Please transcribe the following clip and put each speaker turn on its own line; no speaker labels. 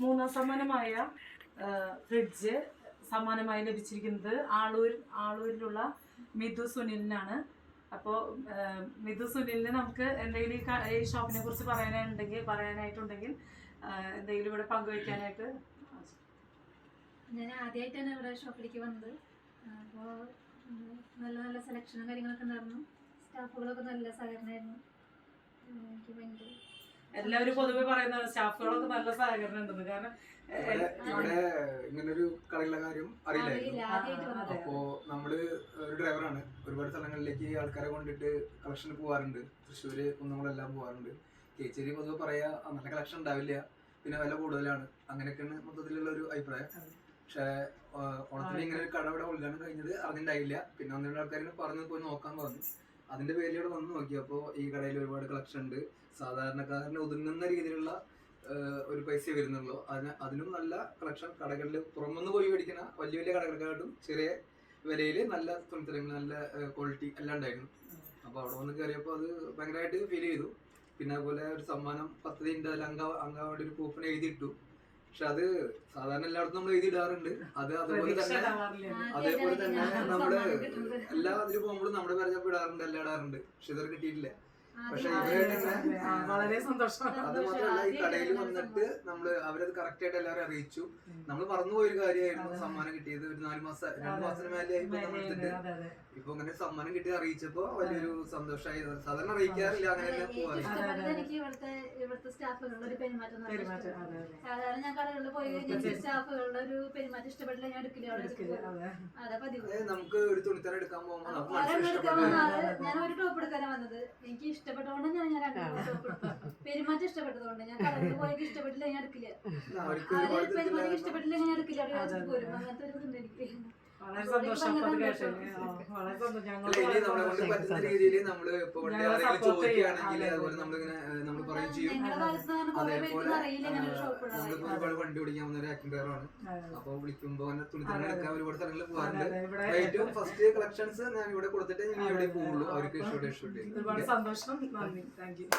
മൂന്നാം സമ്മാനമായ ഫ്രിഡ്ജ് സമ്മാനമായി ലഭിച്ചിരിക്കുന്നത് ആളൂരിലുള്ള മിഥു സുനിലിനാണ്. അപ്പോൾ മിഥു സുനിലിന് നമുക്ക് എന്തെങ്കിലും ഈ ഷോപ്പിനെ കുറിച്ച് പറയാനായിട്ടുണ്ടെങ്കിൽ എന്തെങ്കിലും ഇവിടെ പങ്കുവയ്ക്കാനായിട്ട്.
ഞാൻ ആദ്യമായിട്ടാണ് ഇവിടെ ഷോപ്പിലേക്ക് വന്നത്. അപ്പോൾ നല്ല നല്ല സെലക്ഷനും കാര്യങ്ങളൊക്കെ ഉണ്ടായിരുന്നു. സ്റ്റാഫുകളൊക്കെ നല്ല സഹകരണമായിരുന്നു. എനിക്ക് ഭയങ്കര
എല്ലാവരും പൊതുവെ പറയുന്നത് സ്റ്റാഫുകളൊക്കെ നല്ല സഹകരണം ഉണ്ടെന്ന്. കാരണം
ഇവിടെ ഇങ്ങനൊരു കടയുള്ള കാര്യം അറിയില്ലായിരുന്നു. അപ്പോ നമ്മള് ഒരു ഡ്രൈവറാണ്. ഒരുപാട് സ്ഥലങ്ങളിലേക്ക് ആൾക്കാരെ കൊണ്ടിട്ട് കളക്ഷൻ പോവാറുണ്ട്. തൃശ്ശൂര് കുന്നങ്ങളെല്ലാം പോവാറുണ്ട്. കേച്ചേരി പൊതുവെ പറയാ നല്ല കളക്ഷൻ ഉണ്ടാവില്ല, പിന്നെ വില കൂടുതലാണ്, അങ്ങനെയൊക്കെയാണ് മൊത്തത്തിലുള്ള ഒരു അഭിപ്രായം. പക്ഷെ ഓണത്തിന് ഇങ്ങനെ ഒരു കട ഇവിടെ ഉദ്ഘാടനം കഴിഞ്ഞത് അറിഞ്ഞിട്ടുണ്ടായില്ല. പിന്നെ ഒന്ന് രണ്ട് ആൾക്കാർ പറഞ്ഞു പോയി നോക്കാൻ പറഞ്ഞു. അതിന്റെ പേരിൽ ഇവിടെ വന്ന് നോക്കിയപ്പോൾ ഈ കടയിൽ ഒരുപാട് കളക്ഷൻ ഉണ്ട്. സാധാരണക്കാരന് ഒതുങ്ങുന്ന രീതിയിലുള്ള ഒരു പൈസ വരുന്നുള്ളൂ. അതിനും നല്ല കളക്ഷൻ കടകളിൽ പുറമെന്ന് പോയി മേടിക്കുന്ന വലിയ വലിയ കടകളെക്കാട്ടും ചെറിയ വിലയിൽ നല്ല തുണിത്തരങ്ങൾ, നല്ല ക്വാളിറ്റി എല്ലാം ഉണ്ടായിരുന്നു. അപ്പോൾ അവിടെ വന്ന് കയറിയപ്പോൾ അത് ഭയങ്കരമായിട്ട് ഫീൽ ചെയ്തു. പിന്നെ അതുപോലെ ഒരു സമ്മാനം പദ്ധതിൻ്റെ അംഗാവാണ്ടി ഒരു കൂപ്പൺ എഴുതിയിട്ടു. പക്ഷെ അത് സാധാരണ എല്ലായിടത്തും നമ്മൾ എഴുതിയിടാറുണ്ട്. അതേപോലെ തന്നെ നമ്മള് എല്ലാ അതിൽ പോകുമ്പോഴും നമ്മുടെ പരിചയപ്പെടാറുണ്ട്, എല്ലാം ഇടാറുണ്ട്. പക്ഷെ ഇതൊരു കിട്ടിയിട്ടില്ല. പക്ഷെ ഇവരെ
വളരെ സന്തോഷം.
അത് മാത്രമല്ല, ഈ കടയിൽ വന്നിട്ട് നമ്മള് അവരത് കറക്റ്റ് ആയിട്ട് എല്ലാവരും അറിയിച്ചു. നമ്മൾ മറന്നുപോയൊരു കാര്യമായിരുന്നു2 കിട്ടിയത്. ഒരു 2 മാസത്തിന് മേലെ നമ്മൾ എടുത്തിട്ട് ഇപ്പൊ അങ്ങനെ സമ്മാനം കിട്ടി അറിയിച്ചപ്പോ വലിയൊരു സന്തോഷമായി. സാധാരണ അറിയിക്കാറില്ല അങ്ങനെ പോവാറ്.
എനിക്ക് ഇവിടുത്തെ സ്റ്റാഫുകളുടെ ഒരു പെരുമാറ്റം സാധാരണ ഞാൻ കടകളിൽ പോയി കഴിഞ്ഞാൽ സ്റ്റാഫുകളുടെ ഒരു പെരുമാറ്റം ഇഷ്ടപ്പെട്ടില്ല, ഞാൻ എടുക്കില്ല. അതാ പതിവ്.
നമുക്ക് ഒരു തുണിത്തരം എടുക്കാൻ പോകുമ്പോൾ
ഞാൻ ഒരു ടോപ്പ് എടുക്കാനാണ് വന്നത്. എനിക്ക് ഇഷ്ടപ്പെട്ടതുകൊണ്ട് ഞാൻ പെരുമാറ്റം ഇഷ്ടപ്പെട്ടതുകൊണ്ട് ഞാൻ കടകളിൽ പോയി ഇഷ്ടപ്പെട്ടില്ല, ഞാൻ എടുക്കില്ല. പെരുമാറ്റം ഇഷ്ടപ്പെട്ടില്ല, ഞാൻ എടുക്കില്ല. അവിടെ പോരും. അങ്ങനത്തെ ഒരു ഇതുണ്ട് എനിക്ക്.
വളരെ സന്തോഷം.
നമ്മളെ കൊണ്ട് പറ്റുന്ന രീതിയിൽ നമ്മള് ഇപ്പൊ ചോദിക്കുകയാണെങ്കിൽ അതുപോലെ നമ്മളിങ്ങനെ നമ്മൾ പറയും ചെയ്യും. അതേപോലെ നമ്മളിപ്പോ ഒരുപാട് വണ്ടി ഓടിക്കാവുന്ന ഒരു ആക്ടിംഗ് ഡ്രൈവറാണ്. അപ്പൊ വിളിക്കുമ്പോ അങ്ങനെ തുണിത്തരങ്ങൾ എടുക്കാൻ ഒരുപാട് സ്ഥലങ്ങളിൽ പോകാറുണ്ട്. ഏറ്റവും ഫസ്റ്റ് കളക്ഷൻസ് ഞാൻ ഇവിടെ കൊടുത്തിട്ട് ഞാൻ ഇവിടെ പോവുള്ളൂ. അവർക്ക് ഇഷ്ടപ്പെട്ടു.
ഒരുപാട് സന്തോഷം. നന്ദി. Thank you.